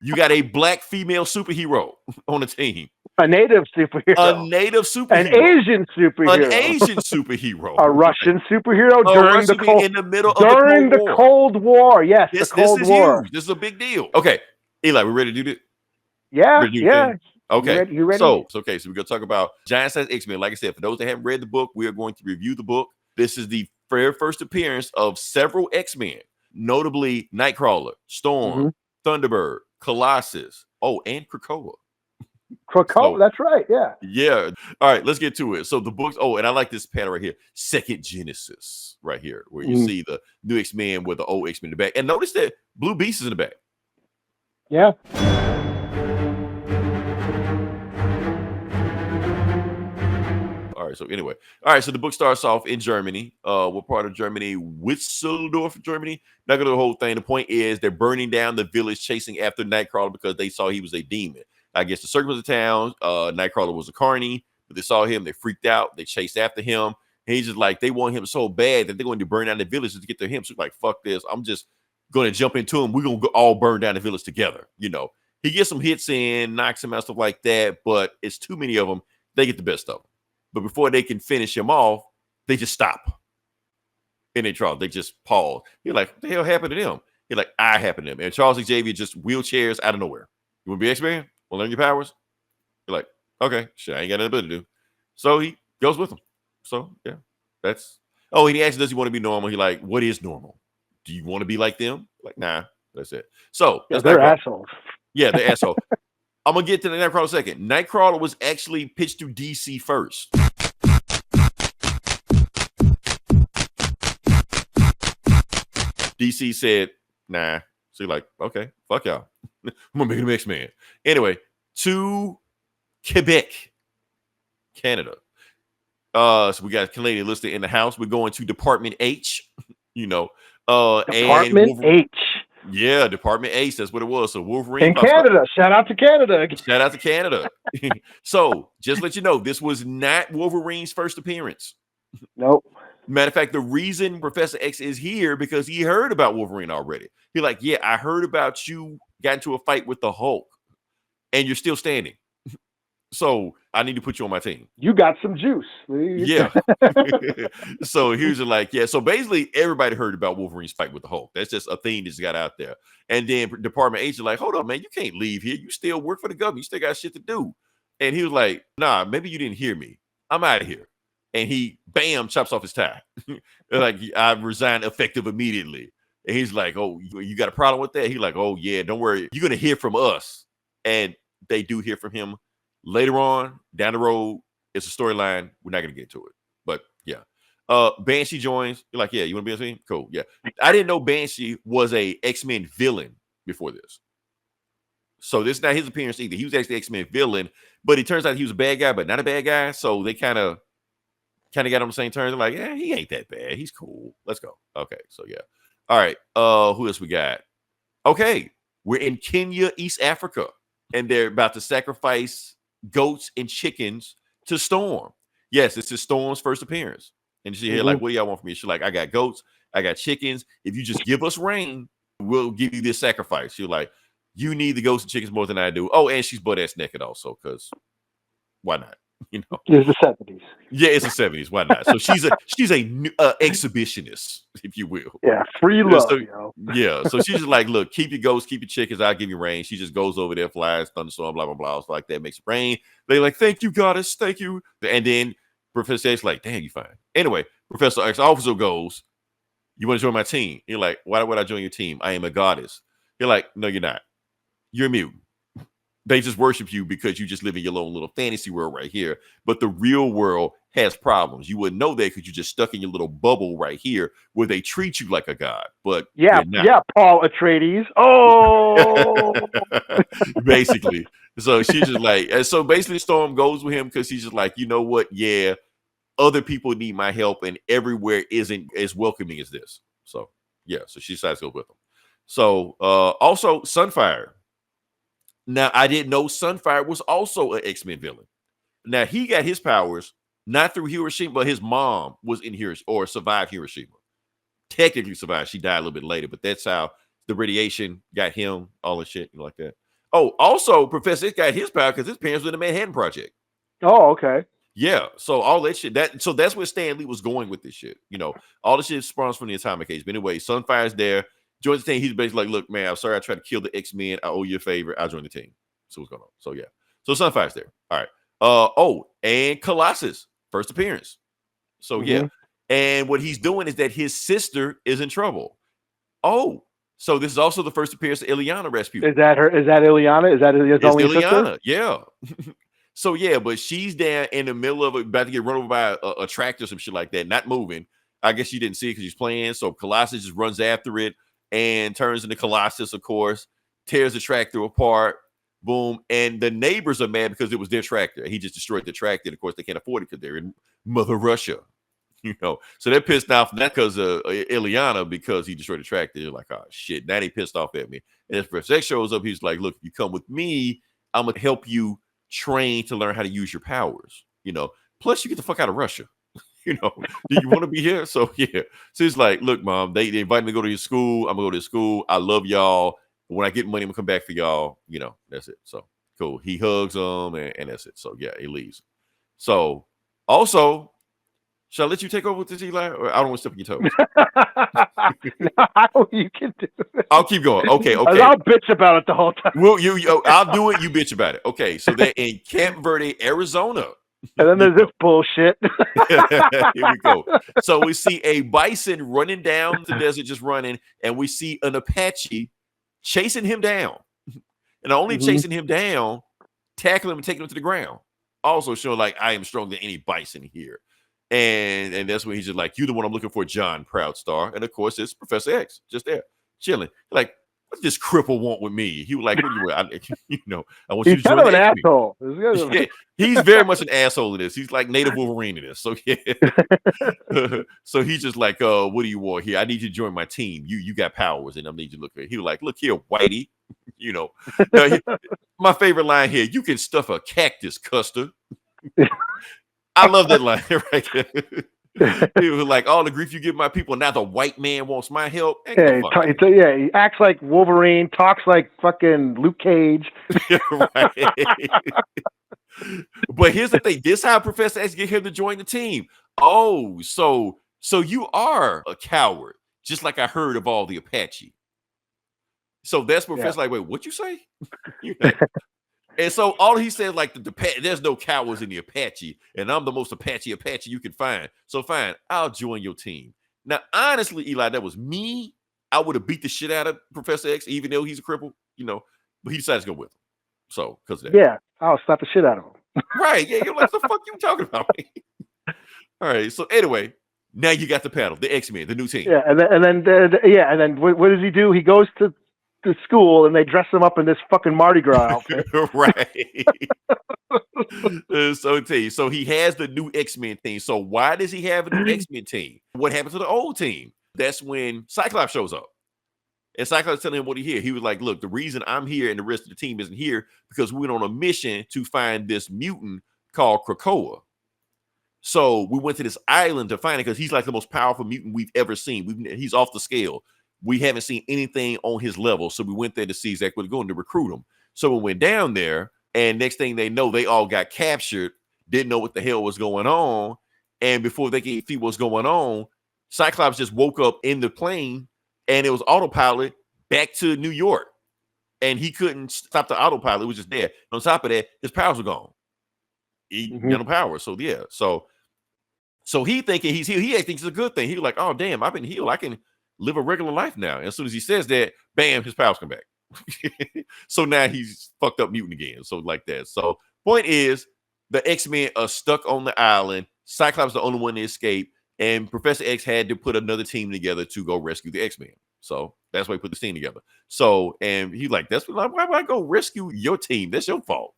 You got a black female superhero on the team. A native A superhero. native An superhero. Asian An superhero. Asian superhero. A Right. Russian superhero A Russian being in the middle of the during Cold the War. Cold War. Yes, the This Cold is War. huge. This is a big deal. Okay, Eli, we ready to do this? Yeah, Ready to do your yeah. thing? Okay. You ready? So we're gonna talk about Giant Size X-Men. Like I said, for those that haven't read the book, we are going to review the book. This is the very first appearance of several X-Men, notably Nightcrawler, Storm, Thunderbird, Colossus, and Krakoa. Krakoa, that's right, yeah. Yeah. All right, let's get to it. So the books, and I like this panel right here. Second Genesis, right here, where you see the new X-Men with the old X-Men in the back. And notice that Blue Beast is in the back. Yeah. All right, so anyway. All right, so the book starts off in Germany. What part of Germany? Whistledorf, Germany. Not gonna do the whole thing. The point is they're burning down the village, chasing after Nightcrawler because they saw he was a demon. I guess the circle of the town, Nightcrawler was a carny, but they saw him, they freaked out, they chased after him. And he's just like, they want him so bad that they're going to burn down the village to get to him. So like, fuck this. I'm just gonna jump into him. We're gonna all burn down the village together. He gets some hits in, knocks him out, stuff like that, but it's too many of them. They get the best of him. But before they can finish him off, they just stop. And they just pause. You're like, what the hell happened to them? You're like, I happened to them. And Charles Xavier just wheelchairs out of nowhere. You want to be X-Men? Want to learn your powers? You're like, okay, shit, I ain't got nothing to do. So he goes with them. So, yeah, that's... Oh, and he asks, does he want to be normal? He's like, what is normal? Do you want to be like them? Like, nah, that's it. So, yeah, they're assholes. Yeah, they're assholes. I'm going to get to the Nightcrawler in a second. Nightcrawler was actually pitched to DC first. DC said, nah. So you're like, okay, fuck y'all. I'm going to make him X-Man. Anyway, to Quebec, Canada. So we got Canadian listed in the house. We're going to Department H, Department H. Yeah, Department H. That's what it was. So Wolverine. In Canada. Shout out to Canada. Shout out to Canada. So just to let you know, this was not Wolverine's first appearance. Nope. Matter of fact, the reason Professor X is here because he heard about Wolverine already. He's like, yeah, I heard about you got into a fight with the Hulk and you're still standing. So I need to put you on my team. You got some juice. Yeah. So he was like, yeah. So basically everybody heard about Wolverine's fight with the Hulk. That's just a thing that's got out there. And then Department H is like, hold on, man, you can't leave here. You still work for the government. You still got shit to do. And he was like, nah, maybe you didn't hear me. I'm out of here. And he, bam, chops off his tie. Like, I resigned effective immediately. And he's like, oh, you got a problem with that? He's like, oh, yeah, don't worry. You're going to hear from us. And they do hear from him later on, down the road. It's a storyline. We're not going to get to it. But, yeah. Banshee joins. You're like, yeah, you want to be on the team? Cool, yeah. I didn't know Banshee was a X-Men villain before this. So this is not his appearance either. He was actually X-Men villain. But it turns out he was a bad guy, but not a bad guy. So they kind of got on the same terms. They're like, yeah, he ain't that bad. He's cool. Let's go. Okay, so yeah. All right. Who else we got? Okay, we're in Kenya, East Africa, and they're about to sacrifice goats and chickens to Storm. Yes, this is Storm's first appearance. And she's here like, what do y'all want from me? She's like, I got goats, I got chickens. If you just give us rain, we'll give you this sacrifice. She's like, you need the goats and chickens more than I do. Oh, and she's butt-ass naked also, because why not? It's the 70s. Yeah, it's the 70s. Why not? So she's a exhibitionist, if you will. Yeah, free love. So, yeah, so she's just like, look, keep your ghosts, keep your chickens. I'll give you rain. She just goes over there, flies, thunderstorm, blah blah blah. So like that makes it rain. They're like, thank you, goddess, thank you. And then Professor X like, damn, you fine. Anyway, Professor X also goes, you want to join my team? You're like, why would I join your team? I am a goddess. You're like, no, you're not. You're a mutant. They just worship you because you just live in your own little fantasy world right here. But the real world has problems. You wouldn't know that because you're just stuck in your little bubble right here where they treat you like a god. But yeah, Paul Atreides. Oh, basically. So she's just like, and so basically Storm goes with him because he's just like, you know what? Yeah, other people need my help, and everywhere isn't as welcoming as this. So yeah, so she decides to go with him. So also Sunfire. Now, I didn't know Sunfire was also an X-Men villain. Now, he got his powers not through Hiroshima, but his mom was in Hiroshima or survived Hiroshima. Technically survived. She died a little bit later, but that's how the radiation got him, all the shit like that. Oh, also, Professor X got his power because his parents were in the Manhattan Project. Oh, okay. Yeah, so all that shit. So that's where Stan Lee was going with this shit. All the shit spawns from the Atomic Age. But anyway, Sunfire's there. Joins the team. He's basically like, look, man, I'm sorry I tried to kill the X-Men. I owe you a favor. I'll join the team. So what's going on? So yeah. So Sunfire's there. All right. And Colossus, first appearance. So yeah. And what he's doing is that his sister is in trouble. Oh, so this is also the first appearance of Ileana Rasputin. Is that her? Is that Ileana? Is that his only Ileana? sister? Yeah. So yeah, but she's down in the middle of it, about to get run over by a tractor or some shit like that, not moving. I guess she didn't see it because she's playing. So Colossus just runs after it and turns into Colossus, of course, tears the tractor apart. Boom. And the neighbors are mad because it was their tractor. He just destroyed the tractor. And of course, they can't afford it because they're in Mother Russia. So they're pissed off not because of Ileana, because he destroyed the tractor. They're like, oh shit, now they pissed off at me. And as Professor X shows up, he's like, look, if you come with me, I'm gonna help you train to learn how to use your powers. Plus you get the fuck out of Russia. Do you want to be here? So yeah. So he's like, look, mom, they invited me to go to your school. I'm gonna go to your school. I love y'all. When I get money, I'm gonna come back for y'all. That's it. So cool. He hugs them and that's it. So yeah, he leaves. So also, shall I let you take over with this, Eli? Or I don't want to step on your toes. No, you can do it. I'll keep going. Okay. I'll bitch about it the whole time. Well, I'll do it. You bitch about it. Okay. So they're in Camp Verde, Arizona. And then there's this bullshit. Here we go. So we see a bison running down the desert, just running, and we see an Apache chasing him down. And only chasing him down, tackling him and taking him to the ground. Also showing like, I am stronger than any bison here. And that's when he's just like, you the one I'm looking for, John Proudstar. And of course, it's Professor X just there, chilling. Like, what does this cripple want with me? He was like, what do you want? I want you to join He's kind of an asshole. Yeah, he's very much an asshole in this. He's like Native Wolverine in this. So yeah. So he's just like, what do you want here? I need you to join my team. You got powers, and I need you to look at. He was like, look here, Whitey. My favorite line here: you can stuff a cactus, Custer. I love that line right there. He was like, all the grief you give my people, now the white man wants my help. He acts like Wolverine, talks like fucking Luke Cage. Right. But here's the thing: this is how Professor X get him to join the team. Oh, so you are a coward, just like I heard of all the Apache. So that's Professor like, wait, what you say? And so all he said, like, there's no cowards in the Apache, and I'm the most Apache you can find. So fine, I'll join your team. Now, honestly, Eli, that was me. I would have beat the shit out of Professor X, even though he's a cripple, but he decided to go with him. So, because of that. Yeah, I'll slap the shit out of him. Right. Yeah, you're like, the fuck you talking about? All right. So anyway, now you got the panel, the X-Men, the new team. Yeah, and then what does he do? He goes to school and they dress him up in this fucking Mardi Gras outfit. Right. So he has the new X-Men team. So why does he have a new X-Men team? What happened to the old team? That's when Cyclops shows up. And Cyclops telling him what he hear. He was like, look, the reason I'm here and the rest of the team isn't here because we went on a mission to find this mutant called Krakoa. So we went to this island to find it because he's like the most powerful mutant we've ever seen. He's off the scale. We haven't seen anything on his level. So we went there to see exactly what's going to recruit him. So we went down there, and next thing they know, they all got captured, didn't know what the hell was going on. And before they could see what's going on, Cyclops just woke up in the plane, and it was autopilot back to New York. And he couldn't stop the autopilot. It was just there. And on top of that, his powers were gone. He got no power. So yeah. So he thinking he's healed. He thinks it's a good thing. He was like, oh damn, I've been healed. I can live a regular life now. And as soon as he says that, bam, his powers come back. So now he's fucked up mutant again. So like that. So point is, the X-Men are stuck on the island. Cyclops is the only one to escape. And Professor X had to put another team together to go rescue the X-Men. So that's why he put this team together. So, and he's like, why would I go rescue your team? That's your fault.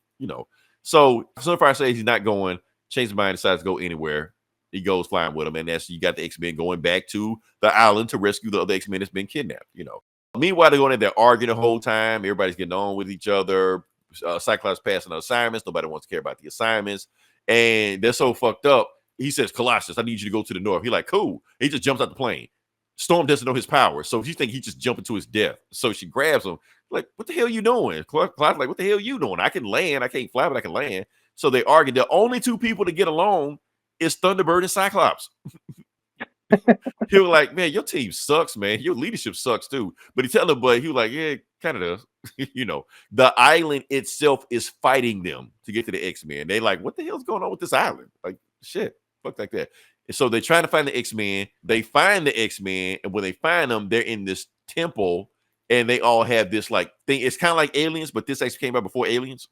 So Sunfire says he's not going, changes his mind, decides to go anywhere. He goes flying with him, and that's you got the X-Men going back to the island to rescue the other X-Men that's been kidnapped. Meanwhile, they're going in there arguing the whole time. Everybody's getting on with each other. Cyclops passing assignments. Nobody wants to care about the assignments, and they're so fucked up. He says, Colossus, I need you to go to the north. He's like, cool. He just jumps out the plane. Storm doesn't know his power, so she thinks he just jumping to his death. So she grabs him, Like, what the hell you doing? Clark's like, what the hell you doing? I can land. I can't fly, but I can land. So they argue. The only two people to get along is Thunderbird and Cyclops. He was like, man, your team sucks, man. Your leadership sucks too. But he tell him, but he was like, yeah, kind of does. You know, the island itself is fighting them to get to the X-Men. They like, what the hell's going on with this island? Like, shit, fuck like that. And so they're trying to find the X-Men. They find the X-Men, and when they find them, they're in this temple, and they all have this like thing. It's kind of like Aliens, but this actually came out before Aliens.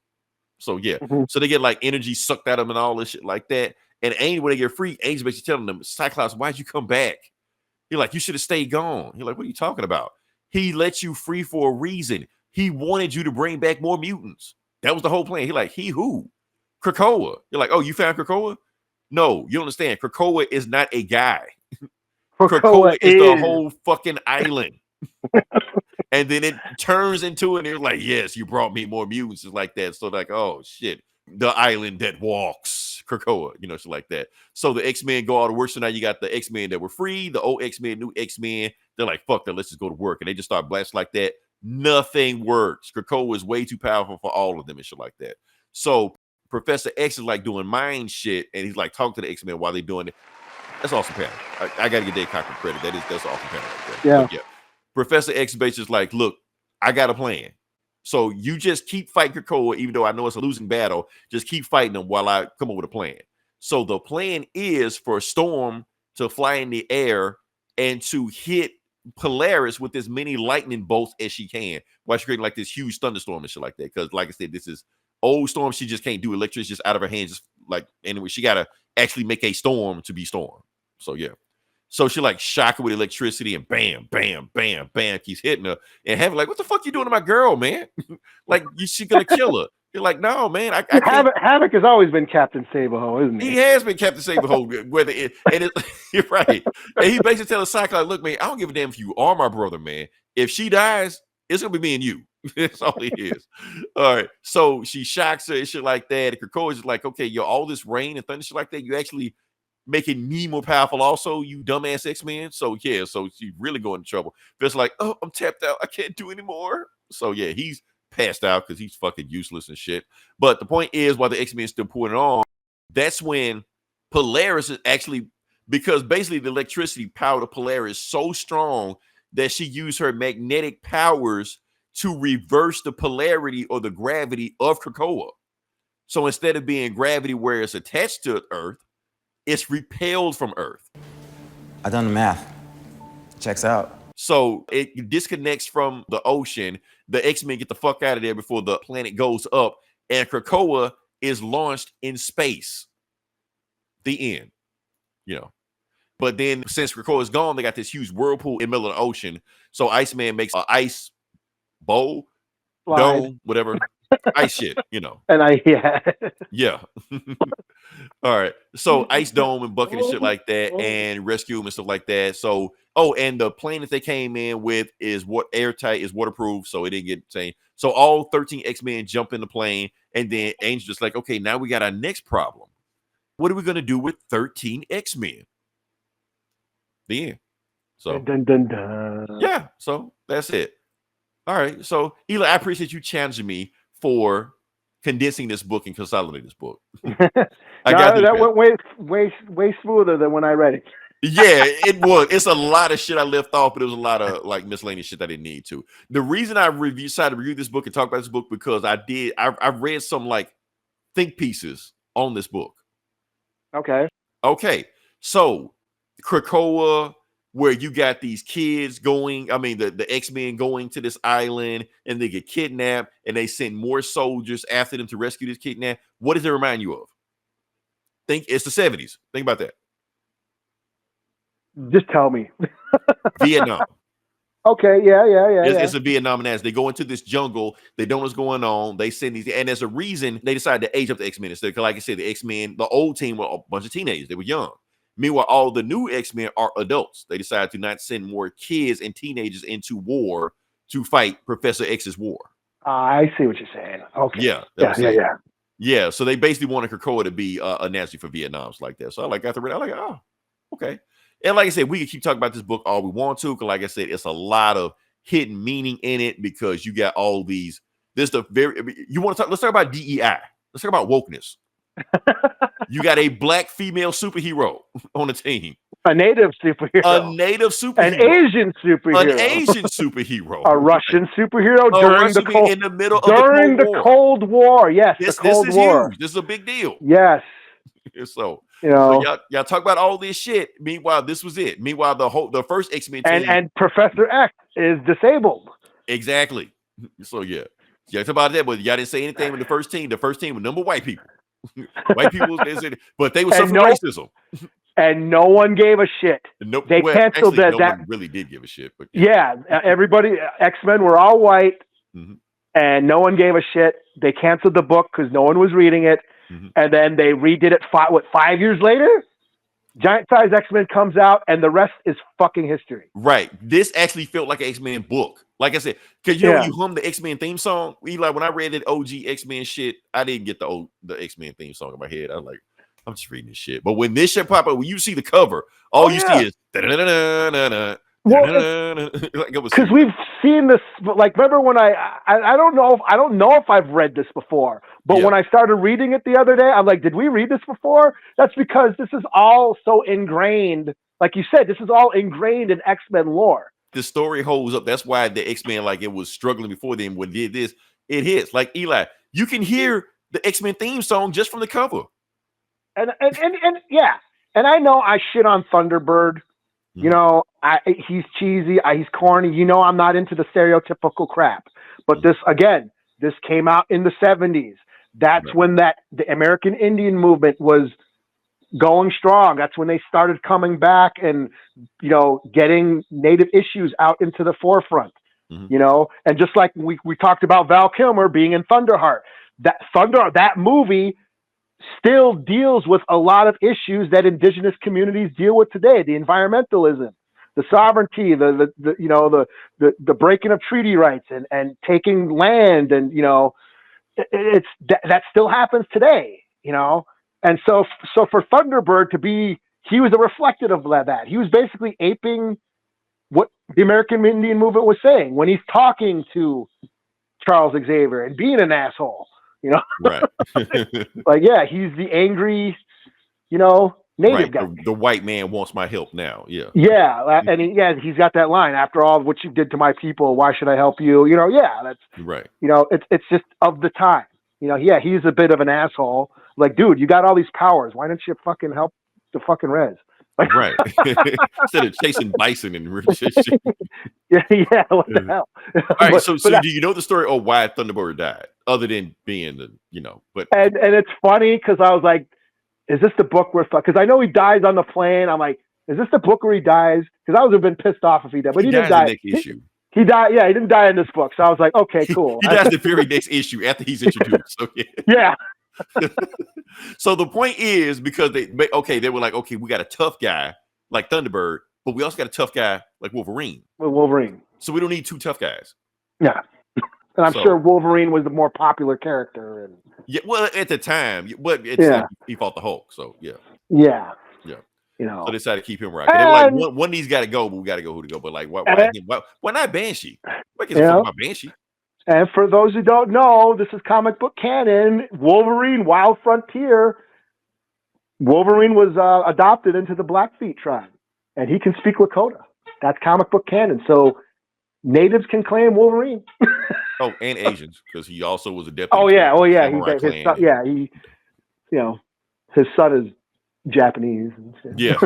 So yeah, so they get like energy sucked out of them and all this shit like that. And Angel, when they get free, Angel basically telling them, Cyclops, why'd you come back? You're like, you should have stayed gone. You're like, what are you talking about? He let you free for a reason. He wanted you to bring back more mutants. That was the whole plan. He like, he who? Krakoa. You're like, oh, you found Krakoa? No, you don't understand. Krakoa is not a guy. Krakoa is the whole fucking island. And then it turns into it, and they're like, yes, you brought me more mutants. It's like that. So like, oh shit. The island that walks, Krakoa, you know, shit like that. So the X-Men go all to work. So now you got the X-Men that were free, the old X-Men, new X-Men. They're like, fuck that, let's just go to work. And they just start blasting like that. Nothing works. Krakoa is way too powerful for all of them and shit like that. So Professor X is like doing mind shit, and he's like talking to the X-Men while they're doing it. That's awesome panel. I gotta give Dave Cockrum credit. That's awesome panel right there. Yeah. But yeah. Professor X basically is like, look, I got a plan. So you just keep fighting Krakoa, even though I know it's a losing battle. Just keep fighting them while I come up with a plan. So the plan is for Storm to fly in the air and to hit Polaris with as many lightning bolts as she can, while she's creating like this huge thunderstorm and shit like that. Because, like I said, this is old Storm. She just can't do electricity just out of her hands. Just like anyway, she got to actually make a storm to be Storm. So yeah. So she like shock her with electricity and bam, bam, bam, bam, keeps hitting her. And Heaven like, what the fuck you doing to my girl, man? Like, she gonna kill her. You're like, no, man. I can't. Havoc has always been Captain Saberho, isn't he? He has been Captain Saberho, whether it, and it, you're right. And he basically tells Cyclops, look, man, I don't give a damn if you are my brother, man. If she dies, it's gonna be me and you. That's all it is. All right. So she shocks her and shit like that. And Krakoa is like, okay, yo, all this rain and thunder shit like that, you actually making me more powerful also, you dumbass X-Men. So yeah, so she's really going in trouble. It's like, oh, I'm tapped out. I can't do anymore. So yeah, he's passed out because he's fucking useless and shit. But the point is, while the X-Men still putting it on, that's when Polaris is actually, because basically the electricity power of Polaris is so strong that she used her magnetic powers to reverse the polarity or the gravity of Krakoa. So instead of being gravity where it's attached to Earth, it's repelled from Earth. I done the math. Checks out. So it disconnects from the ocean. The X-Men get the fuck out of there before the planet goes up, and Krakoa is launched in space. The end. You know. But then since Krakoa is gone, they got this huge whirlpool in the middle of the ocean. So Iceman makes an ice bowl, dome, whatever. Ice shit, you know. And yeah. All right. So ice dome and bucket and shit like that, and rescue them and stuff like that. So, and the plane that they came in with is airtight, is waterproof, so it didn't get changed. So all 13 X-Men jump in the plane, and then Angel just like, okay, now we got our next problem. What are we gonna do with 13 X-Men? The end. So dun, dun, dun. Yeah, so that's it. All right. So Eli, I appreciate you challenging me for condensing this book and consolidating this book. That went way smoother than when I read it. Yeah, it was. It's a lot of shit I left off, but it was a lot of like miscellaneous shit I didn't need to. The reason I decided to review this book and talk about this book because I read some like think pieces on this book. Okay. So Krakoa, where you got these kids going, the X-Men going to this island and they get kidnapped and they send more soldiers after them to rescue this kidnap. What does it remind you of? Think it's the 70s. Think about that. Just tell me. Vietnam. Okay, yeah. It's a Vietnam as they go into this jungle. They don't know what's going on. They send these, and there's a reason they decided to age up the X-Men instead. Because, like I said, the X-Men, the old team were a bunch of teenagers. They were young. Meanwhile, all the new X-Men are adults. They decided to not send more kids and teenagers into war to fight Professor X's war. I see what you're saying. Okay. Yeah. Yeah. So they basically wanted Krakoa to be a Nazi for Vietnams like that. So I got to read. I'm like, oh, okay. And like I said, we can keep talking about this book all we want to, because like I said, it's a lot of hidden meaning in it because you got all these. This the very you want to talk. Let's talk about DEI. Let's talk about wokeness. You got a black female superhero on the team. A native superhero. A native superhero. An Asian superhero. An Asian superhero. A Russian superhero during the Cold, in the middle of the Cold War. Yes, this, the Cold this is War. huge. This is a big deal. Yes. So, so y'all talk about all this shit. Meanwhile, this was it. Meanwhile, the first X-Men team and Professor X is disabled. Exactly. So yeah, talk about that, but y'all didn't say anything with the first team. The first team was number white people. White people, but they were suffering racism. And no one gave a shit. Nope. They canceled that. That one really did give a shit. But yeah, everybody, X-Men were all white, and no one gave a shit. They canceled the book because no one was reading it, and then they redid it. 5 years later, Giant Size X-Men comes out, and the rest is fucking history. Right. This actually felt like an X-Men book. Like I said, because when you hum the X-Men theme song, Eli, when I read that OG X-Men shit, I didn't get the X-Men theme song in my head. I was like, I'm just reading this shit. But when this shit pop up, when you see the cover, all you see is because we've seen this. Like, remember when I don't know if I've read this before, but when I started reading it the other day, I'm like, did we read this before? That's because this is all so ingrained. Like you said, this is all ingrained in X-Men lore. The story holds up. That's why the X-Men, like, it was struggling before then. When it did this, it hits. Like, Eli, you can hear the X-Men theme song just from the cover. And yeah. And I know I shit on Thunderbird. You know, he's cheesy. He's corny. You know, I'm not into the stereotypical crap. But this came out in the 70s. That's when the American Indian movement was going strong. That's when they started coming back and, getting native issues out into the forefront, and just like we talked about Val Kilmer being in Thunderheart, that movie still deals with a lot of issues that indigenous communities deal with today. The environmentalism, the sovereignty, the breaking of treaty rights and taking land. And, that still happens today, And so for Thunderbird to be, he was a reflective of that. He was basically aping what the American Indian movement was saying when he's talking to Charles Xavier and being an asshole, Right. Like, yeah, he's the angry, native guy. The white man wants my help now. Yeah. Yeah. And he's got that line, after all of what you did to my people, why should I help you? That's right. It's just of the time, he's a bit of an asshole. Like, dude, you got all these powers. Why don't you fucking help the fucking res? Like, right. Instead of chasing bison and shit. Yeah, what the hell? All right, so do you know the story of why Thunderbird died, other than being but and it's funny because I was like, is this the book where, because I know he dies on the plane. I'm like, is this the book where he dies? Because I would have been pissed off if he died, but he didn't die. Next issue. He died. Yeah, he didn't die in this book. So I was like, okay, cool. He dies the very next issue after he's introduced. Okay. Yeah. So the point is, because they were like, okay, we got a tough guy like Thunderbird, but we also got a tough guy like Wolverine. So we don't need two tough guys. Yeah. And I'm sure Wolverine was the more popular character. And yeah, well, at the time, but like he fought the Hulk. So yeah. Yeah. So they decided to keep him right. They were like, one of these got to go, but we got to go who to go. But like, why not Banshee? Why can't talk about Banshee? And for those who don't know, this is comic book canon. Wolverine, Wild Frontier. Wolverine was adopted into the Blackfeet tribe, and he can speak Lakota. That's comic book canon. So natives can claim Wolverine. Oh, and Asians, because he also was a deputy. Oh yeah. His son, his son is Japanese. And shit. Yeah.